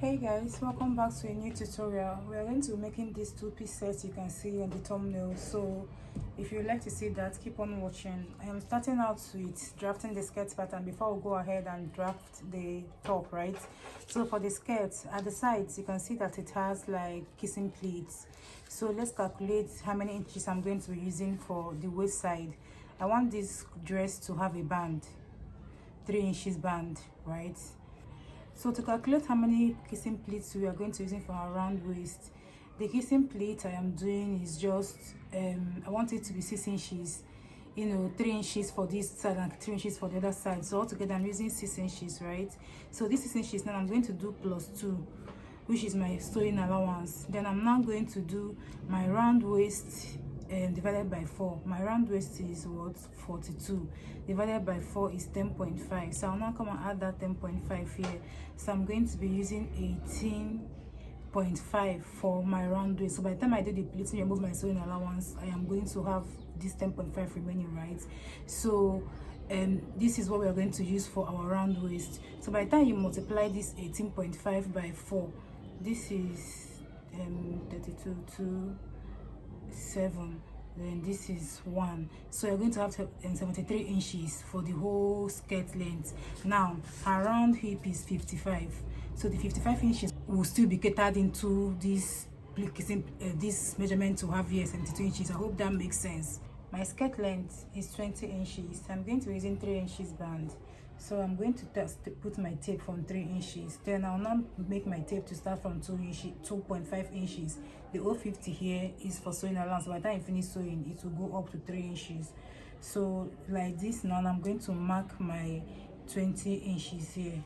Hey guys, welcome back to a new tutorial. We are going to be making these two-piece sets you can see on the thumbnail. So if you'd like to see that, keep on watching. I am starting out with drafting the skirt pattern before we go ahead and draft the top, right? So for the skirt, at the sides you can see that it has like kissing pleats. So let's calculate how many inches I'm going to be using for the waist side. I want this dress to have a band, 3 inches band, right? So to calculate how many kissing pleats we are going to be using for our round waist, the kissing pleat I am doing is just I want it to be 6 inches, 3 inches for this side and 3 inches for the other side. So altogether I'm using 6 inches, right? So this 6 inches now I'm going to do +2, which is my sewing allowance. Then I'm now going to do my round waist divided by 4. My round waist is what? 42 divided by 4 is 10.5. So I'll now come and add that 10.5 here. So I'm going to be using 18.5 for my round waist. So by the time I do the pleating, remove my sewing allowance, I am going to have this 10.5 remaining, right? So this is what we are going to use for our round waist. So by the time you multiply this 18.5 by 4, this is 32 to 7, then this is 1. So you're going to have 73 inches for the whole skirt length. Now her round hip is 55, so the 55 inches will still be catered into this this measurement to have here 72 inches. I hope that makes sense. My skirt length is 20 inches. I'm going to be using 3 inches band. So I'm going to put my tape from 3 inches. Then I'll now make my tape to start from 2.5 inches. The 050 here is for sewing allowance. By the time I finish sewing, it will go up to 3 inches. So like this now, I'm going to mark my 20 inches here.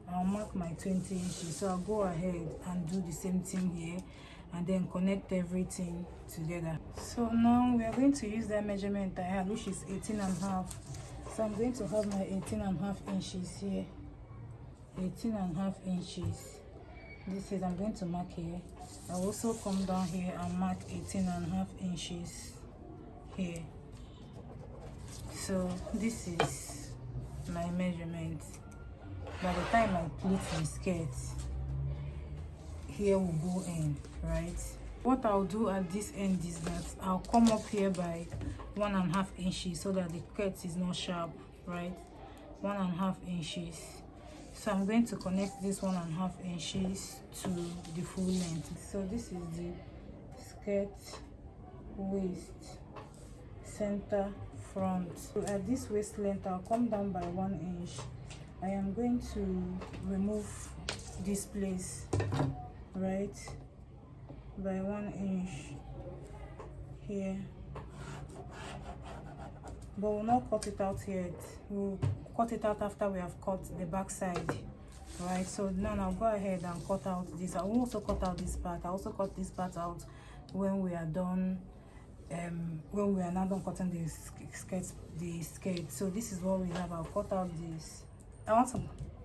I'll mark my 20 inches. So I'll go ahead and do the same thing here and then connect everything together. So now we are going to use that measurement I had, which is 18.5. So I'm going to have my 18.5 inches here. 18.5 inches. This is, I'm going to mark here. I'll also come down here and mark 18.5 inches here. So this is my measurement. By the time I pleat the skirt, here will go in, right? What I'll do at this end is that I'll come up here by 1.5 inches so that the skirt is not sharp, right? 1.5 inches. So I'm going to connect this 1.5 inches to the full length. So this is the skirt, waist, center, front. So at this waist length, I'll come down by 1 inch. I am going to remove this place, right, by 1 inch here, but we'll not cut it out yet. We'll cut it out after we have cut the back side, right? So now I'll go ahead and cut out this. I will also cut out this part. I also cut this part out when we are done, when we are now done cutting the skirt. So this is what we have. I'll cut out this. I want to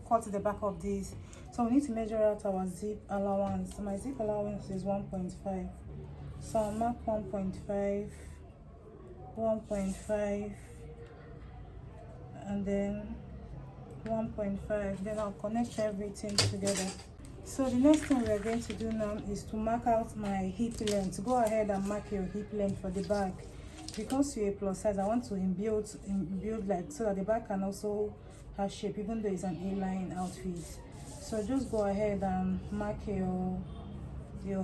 cut the back of this, so we need to measure out our zip allowance. So my zip allowance is 1.5. So I'll mark 1.5, 1.5, and then 1.5. Then I'll connect everything together. So the next thing we're going to do now is to mark out my hip length. Go ahead and mark your hip length for the back. Because you're a plus size, I want to build like so that the back can also have shape, even though it's an A-line outfit. So just go ahead and mark your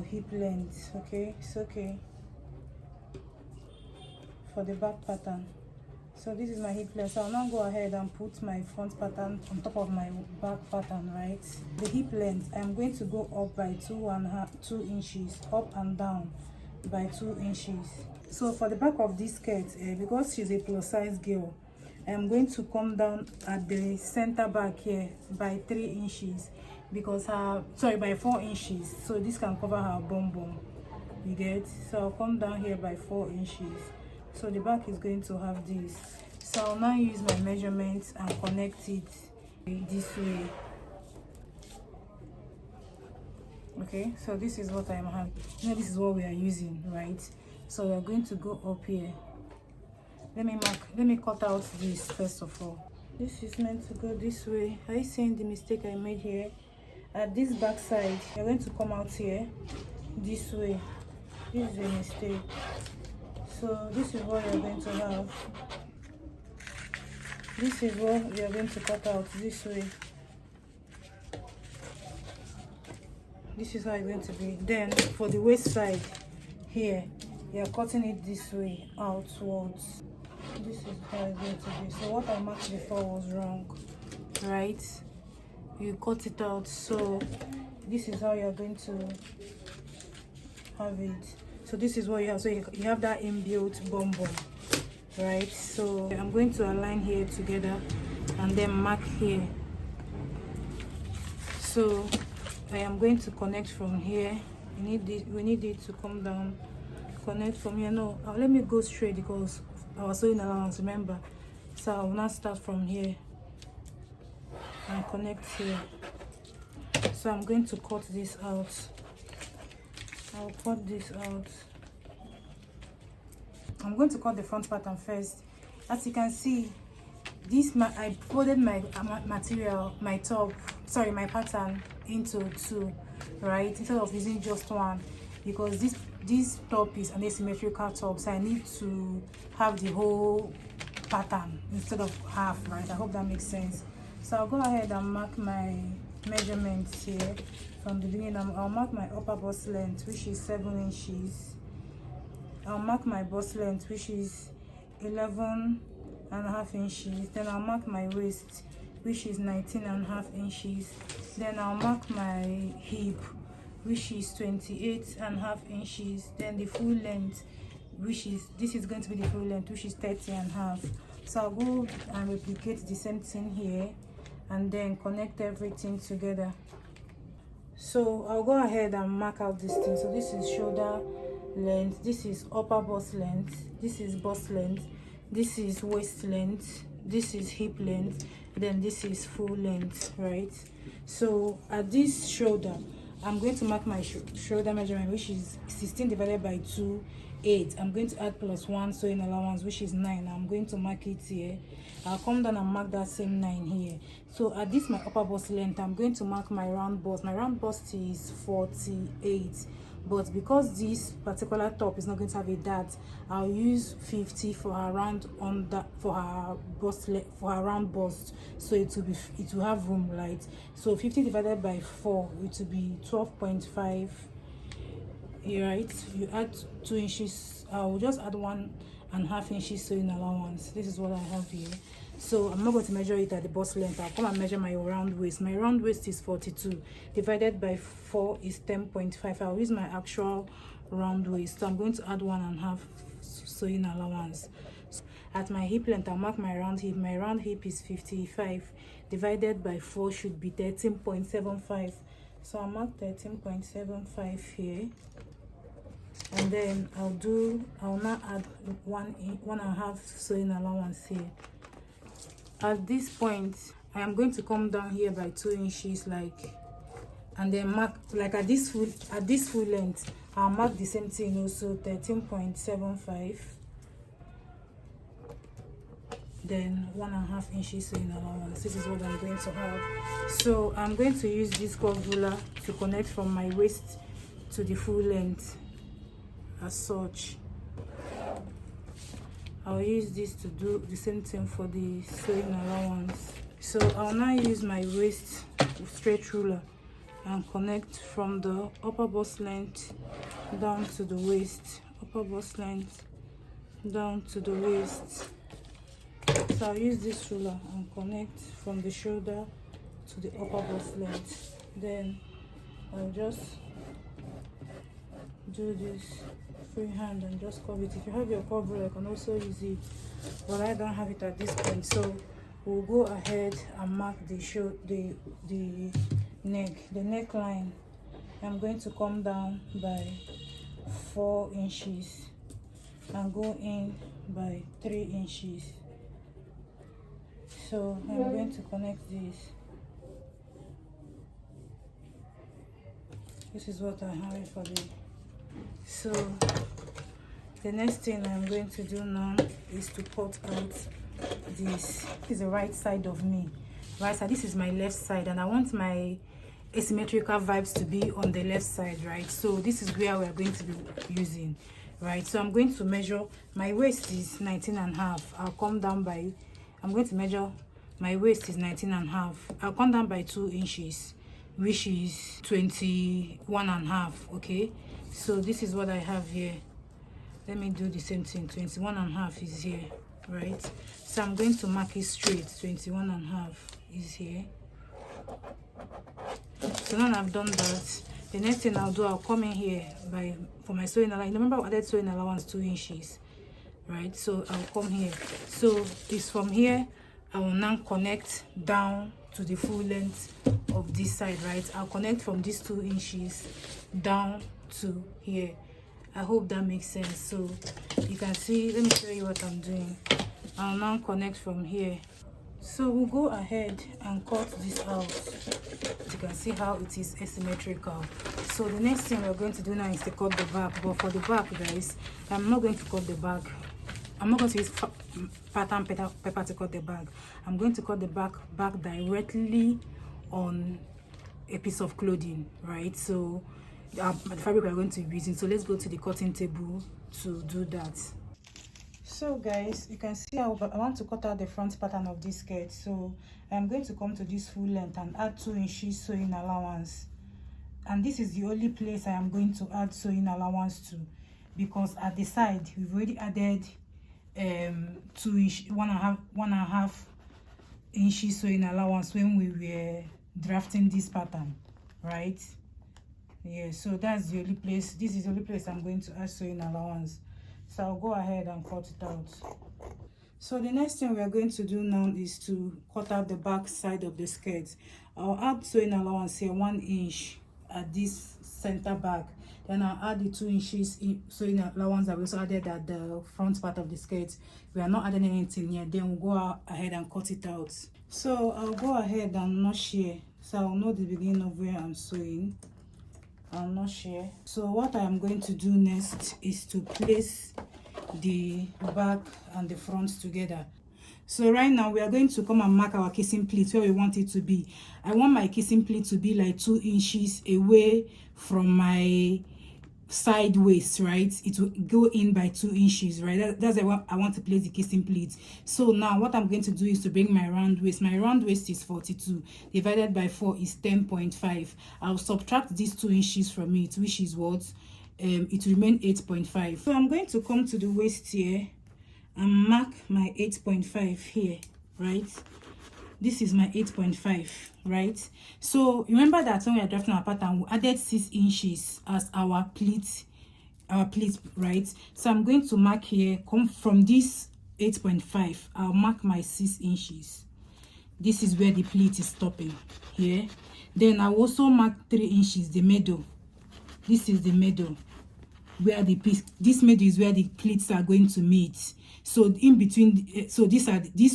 hip length. Okay, it's okay for the back pattern. So this is my hip length. So I'll now go ahead and put my front pattern on top of my back pattern, right? The hip length, I'm going to go up by 2 inches, up and down by 2 inches. So for the back of this skirt, because she's a plus size girl, I'm going to come down at the center back here by 3 inches, because by 4 inches, so this can cover her bum bum, you get? So I'll come down here by 4 inches. So the back is going to have this. So I'll now use my measurements and connect it this way. Okay, so this is what I'm having. This is what we are using, right? So we are going to go up here. Let me cut out this first of all. This is meant to go this way. Are you seeing the mistake I made here? At this back side, you're going to come out here this way. This is a mistake. So this is what you're going to have. This is what we are going to cut out this way. This is how it's going to be. Then for the waist side here, you are cutting it this way outwards. This is how it's going to be. So what I marked before was wrong, right? You cut it out. So this is how you're going to have it. So this is what you have. So you have that inbuilt bum bum, right? So I'm going to align here together and then mark here. So I am going to connect from here. We need it to come down. Connect from here. No, let me go straight because I was sewing allowance, remember. So I will not start from here and connect here. So I'm going to cut this out. I'll cut this out. I'm going to cut the front pattern first. As you can see, I folded my material, my pattern into two, right, instead of using just one, because this top is an asymmetrical top, so I need to have the whole pattern instead of half, right? I hope that makes sense. So I'll go ahead and mark my measurements here from the beginning. I'll mark my upper bust length, which is 7 inches. I'll mark my bust length, which is 11.5 inches. Then I'll mark my waist, which is 19.5 inches. Then I'll mark my hip, which is 28.5 inches. Then the full length, this is going to be the full length, which is 30.5. So I'll go and replicate the same thing here and then connect everything together. So I'll go ahead and mark out this thing. So this is shoulder length, this is upper bust length, this is bust length, this is waist length, this is hip length, then this is full length, right? So at this shoulder, I'm going to mark my shoulder measurement, which is 16 divided by 2, 8. I'm going to add +1 sewing allowance, which is 9. I'm going to mark it here. I'll come down and mark that same 9 here. So at this my upper bust length, I'm going to mark my round bust. My round bust is 48, but because this particular top is not going to have a dart, I'll use 50 for her round for her round bust, so it will have room, right? So 50 divided by 4, it will be 12.5. right? You add 2 inches. I will just add 1.5 inches sewing allowance. This is what I have here. So I'm not going to measure it at the bust length. I'll come and measure my round waist. My round waist is 42 divided by 4 is 10.5. I'll use my actual round waist. So I'm going to add 1.5 sewing allowance. So at my hip length, I'll mark my round hip. My round hip is 55 divided by 4 should be 13.75. So I'll mark 13.75 here. And then I'll now add 1.5 sewing allowance here. At this point, I am going to come down here by 2 inches, and then mark at this full length. I'll mark the same thing also, 13.75. Then 1.5 inches sewing allowance. This is what I'm going to have. So I'm going to use this curve ruler to connect from my waist to the full length as such. I'll use this to do the same thing for the sewing allowance. So I'll now use my waist straight ruler and connect from the upper bust length down to the waist, upper bust length down to the waist. So I'll use this ruler and connect from the shoulder to the upper bust length. Then I'll just do this freehand and just curve it. If you have your curve ruler, you can also use it, but I don't have it at this point. So we'll go ahead and mark the neckline. I'm going to come down by 4 inches and go in by 3 inches. So I'm going to connect this. This is what I have for the. So the next thing I'm going to do now is to cut out this. This is the right side of me. Right side. This is my left side, and I want my asymmetrical vibes to be on the left side, right? So this is where we are going to be using, right? So I'm going to measure, my waist is 19.5. I'll come down by, I'm going to measure, my waist is 19.5. I'll come down by 2 inches, which is 21.5. Okay, so this is what I have here. Let me do the same thing. 21.5 is here, right? So I'm going to mark it straight. 21.5 is here. So now I've done that, the next thing I'll do, I'll come in here for my sewing allowance. Remember I added sewing allowance 2 inches, right? So I'll come here. So this from here, I will now connect down to the full length of this side, right? I'll connect from these 2 inches down to here. I hope that makes sense. So you can see, let me show you what I'm doing. I'll now connect from here. So we'll go ahead and cut this out. You can see how it is asymmetrical. So the next thing we're going to do now is to cut the back. But for the back, guys, I'm not going to cut the back. I'm not going to use pattern paper to cut the back. I'm going to cut the back directly on a piece of clothing, right? So the fabric we're going to be using. So let's go to the cutting table to do that. So guys, you can see how I want to cut out the front pattern of this skirt. So I'm going to come to this full length and add 2 inches sewing allowance. And this is the only place I am going to add sewing allowance to, because at the side we've already added 1.5 inches sewing allowance when we were drafting this pattern, right? Yeah, so that's the only place, this is the only place I'm going to add sewing allowance. So I'll go ahead and cut it out. So the next thing we are going to do now is to cut out the back side of the skirt. I'll add sewing allowance here, 1 inch at this center back. Then I'll add the 2 inches sewing allowance that we also added at the front part of the skirt. We are not adding anything here. Then we'll go ahead and cut it out. So I'll go ahead and notch here. So I'll know the beginning of where I'm sewing. I'll notch here. So what I am going to do next is to place the back and the front together. So right now we are going to come and mark our kissing pleat where we want it to be. I want my kissing pleat to be like 2 inches away from my side waist, right? It will go in by 2 inches, right? That's why I want to place the kissing pleat. So now what I'm going to do is to bring my round waist. My round waist is 42 divided by 4 is 10.5. I'll subtract these 2 inches from it, which is what it will remain 8.5. So I'm going to come to the waist here and mark my 8.5 here, right? This is my 8.5, right? So remember that when we are drafting our pattern, we added 6 inches as our pleat, right? So I'm going to mark here, come from this 8.5, I'll mark my 6 inches. This is where the pleat is stopping here. Then I'll also mark 3 inches, the middle. This is the middle, where the piece, this middle is where the pleats are going to meet. So in between, so this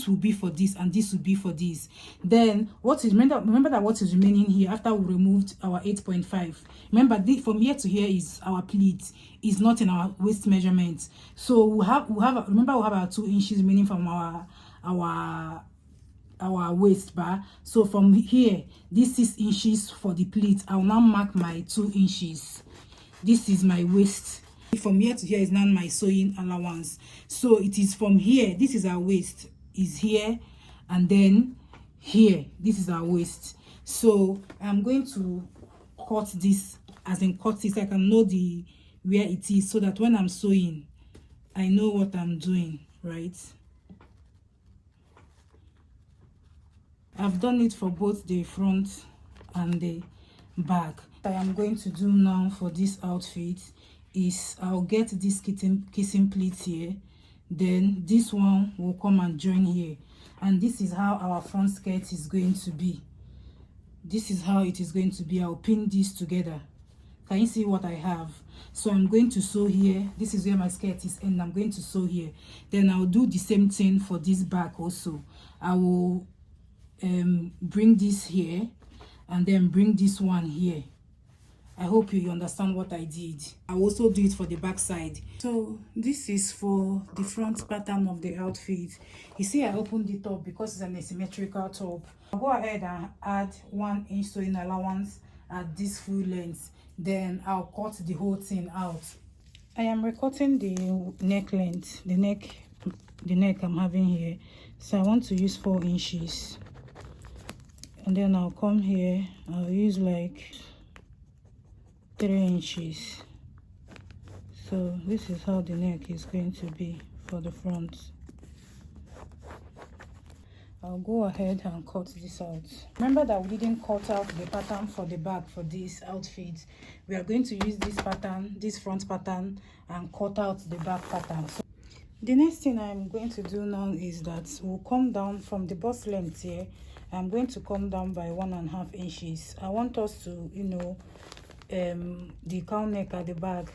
will be for this and this will be for this. Then what is, remember that what is remaining here after we removed our 8.5, remember from here to here is our pleat, is not in our waist measurement. So we have remember we have our 2 inches remaining from our waist bar. So from here, this 6 inches for the pleat, I will now mark my 2 inches. This is my waist. From here to here is now my sewing allowance. So it is from here, this is our waist, is here, and then here, this is our waist. So I'm going to cut this, as in cut this, I can know where it is, so that when I'm sewing, I know what I'm doing, right? I've done it for both the front and the back. What I am going to do now for this outfit is I'll get this kissing pleat here, then this one will come and join here, and this is how our front skirt is going to be. This is how it is going to be. I'll pin this together. Can you see what I have? So I'm going to sew here. This is where my skirt is, and I'm going to sew here. Then I'll do the same thing for this back also. I will bring this here and then bring this one here. I hope you understand what I did. I'll also do it for the back side. So this is for the front pattern of the outfit. You see I opened the top because it's an asymmetrical top. I'll go ahead and add 1 inch sewing allowance at this full length, then I'll cut the whole thing out. I am recutting the neck length, the neck I'm having here. So I want to use 4 inches, and then I'll come here, I'll use like 3 inches. So this is how the neck is going to be for the front. I'll go ahead and cut this out. Remember that we didn't cut out the pattern for the back for this outfit. We are going to use this pattern, this front pattern, and cut out the back pattern. So the next thing I'm going to do now is that we'll come down from the bust length here. I'm going to come down by 1.5 inches. I want us to, you know, the cowl neck at the back,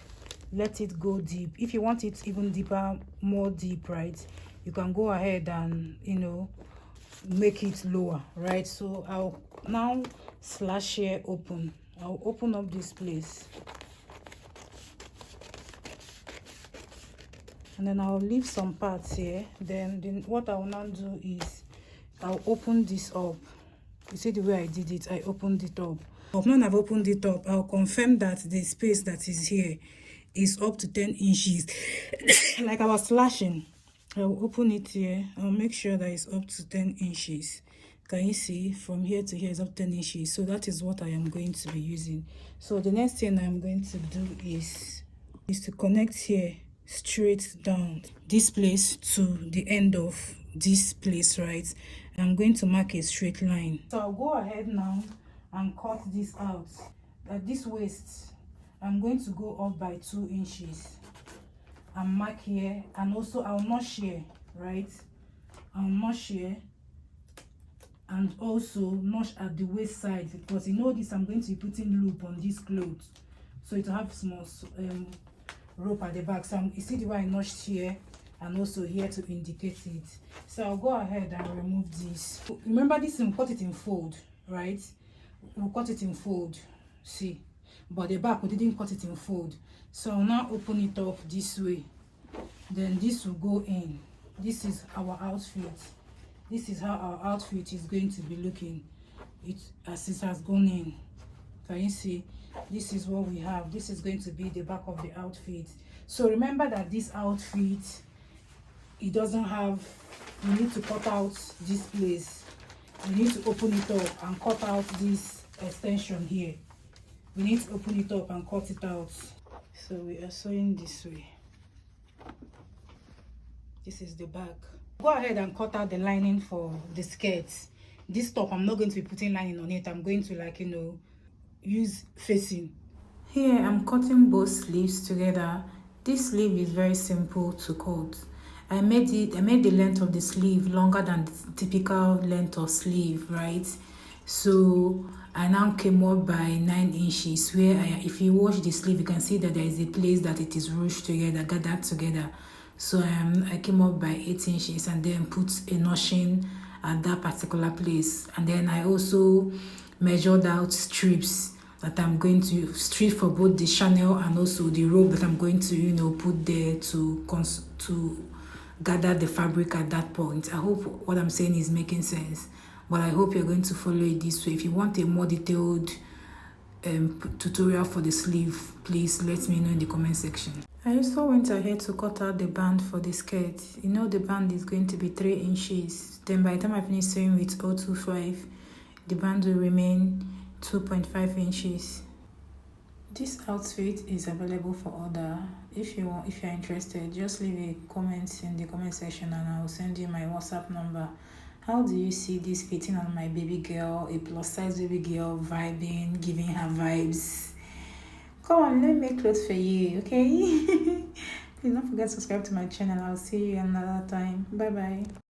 let it go deep. If you want it even deeper, more deep, right, you can go ahead and, you know, make it lower, right? So I'll now slash here open. I'll open up this place, and then I'll leave some parts here. Then what I will now do is I'll open this up. You see the way I did it, I opened it up. Now I've opened it up, I'll confirm that the space that is here is up to 10 inches. Like I was slashing, I'll open it here. I'll make sure that it's up to 10 inches. Can you see from here to here is up 10 inches? So that is what I am going to be using. So the next thing I'm going to do is to connect here straight down this place to the end of this place, right? I'm going to mark a straight line. So I'll go ahead now and cut this out. At this waist, I'm going to go up by 2 inches and mark here, and also I'll notch here, right? I'll notch here and also notch at the waist side, because you know this, I'm going to be putting loop on this clothes, so it will have small rope at the back. So you see the way I notched here and also here to indicate it. So I'll go ahead and remove this. Remember this, we'll cut it in fold, right? We'll cut it in fold, see, but the back we didn't cut it in fold. So I'll now open it up this way, then this will go in. This is our outfit. This is how our outfit is going to be looking, as it has gone in. Can you see? This is what we have. This is going to be the back of the outfit. So remember that this outfit, it doesn't have, you need to cut out this place. You need to open it up and cut out this extension here. We need to open it up and cut it out. So we are sewing this way. This is the back. Go ahead and cut out the lining for the skirt. This top, I'm not going to be putting lining on it. I'm going to, like, you know, use facing. Here I'm cutting both sleeves together. This sleeve is very simple to cut. I made the length of the sleeve longer than the typical length of sleeve, right? So I now came up by 9 inches, where if you watch the sleeve, you can see that there is a place that it is ruched together, gathered together. So I came up by 8 inches and then put a notching at that particular place. And then I also measured out strips that I'm going to strip for both the channel and also the rope that I'm going to, you know, put there to gather the fabric at that point. I hope what I'm saying is making sense, but I hope you're going to follow it this way. If you want a more detailed tutorial for the sleeve, please let me know in the comment section. I also went ahead to cut out the band for the skirt. You know the band is going to be 3 inches. Then by the time I finish sewing with 025, the band will remain 2.5 inches. This outfit is available for order. If you're interested, just leave a comment in the comment section and I'll send you my WhatsApp number. How do you see this fitting on my baby girl, a plus size baby girl, vibing, giving her vibes? Come on, let me make clothes for you, okay? Please don't forget to subscribe to my channel. I'll see you another time. Bye bye.